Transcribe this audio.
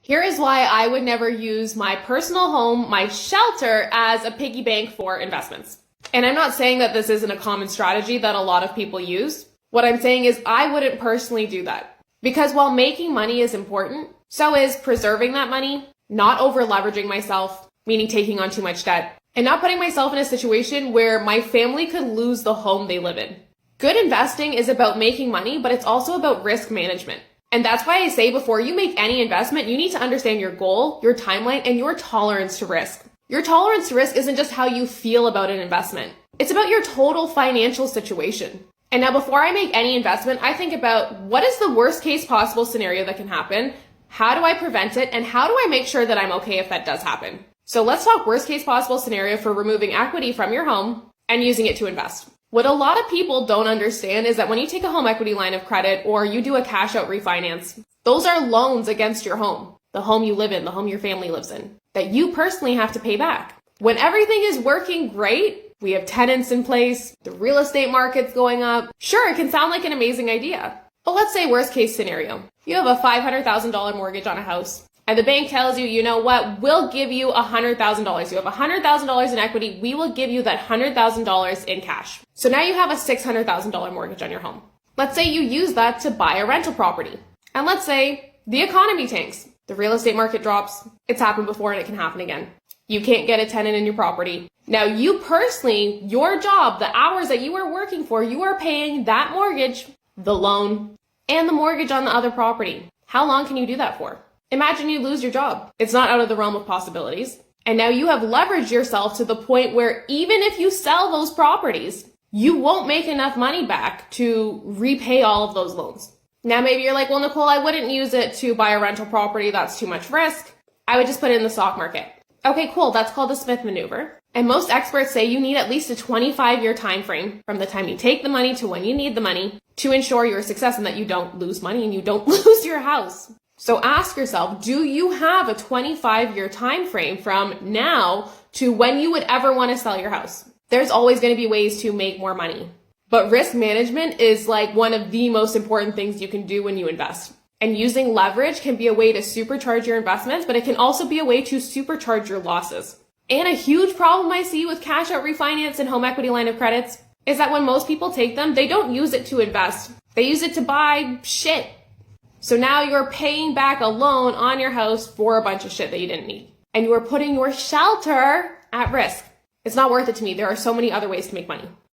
Here is why I would never use my personal home, my shelter, as a piggy bank for investments. And I'm not saying that this isn't a common strategy that a lot of people use. What I'm saying is I wouldn't personally do that. Because while making money is important, so is preserving that money, not over leveraging myself, meaning taking on too much debt, and not putting myself in a situation where my family could lose the home they live in. Good investing is about making money, but it's also about risk management. And that's why I say before you make any investment, you need to understand your goal, your timeline, and your tolerance to risk. Your tolerance to risk isn't just how you feel about an investment. It's about your total financial situation. And now before I make any investment, I think about what is the worst case possible scenario that can happen? How do I prevent it? And how do I make sure that I'm okay if that does happen? So let's talk worst case possible scenario for removing equity from your home and using it to invest. What a lot of people don't understand is that when you take a home equity line of credit or you do a cash out refinance, those are loans against your home, the home you live in, the home your family lives in, that you personally have to pay back. When everything is working great, we have tenants in place, the real estate market's going up. Sure, it can sound like an amazing idea. But let's say worst case scenario. You have a $500,000 mortgage on a house. And the bank tells you, you know what, we'll give you $100,000. You have $100,000 in equity. We will give you that $100,000 in cash. So now you have a $600,000 mortgage on your home. Let's say you use that to buy a rental property. And let's say the economy tanks. The real estate market drops. It's happened before and it can happen again. You can't get a tenant in your property. Now you personally, your job, the hours that you are working for, you are paying that mortgage, the loan, and the mortgage on the other property. How long can you do that for? Imagine you lose your job. It's not out of the realm of possibilities. And now you have leveraged yourself to the point where even if you sell those properties, you won't make enough money back to repay all of those loans. Now maybe you're like, well, Nicole, I wouldn't use it to buy a rental property. That's too much risk. I would just put it in the stock market. Okay, cool. That's called the Smith maneuver. And most experts say you need at least a 25-year time frame from the time you take the money to when you need the money to ensure your success and that you don't lose money and you don't lose your house. So ask yourself, do you have a 25-year time frame from now to when you would ever want to sell your house? There's always going to be ways to make more money. But risk management is like one of the most important things you can do when you invest. And using leverage can be a way to supercharge your investments, but it can also be a way to supercharge your losses. And a huge problem I see with cash out refinance and home equity line of credits is that when most people take them, they don't use it to invest. They use it to buy shit. So now you're paying back a loan on your house for a bunch of shit that you didn't need. And you are putting your shelter at risk. It's not worth it to me. There are so many other ways to make money.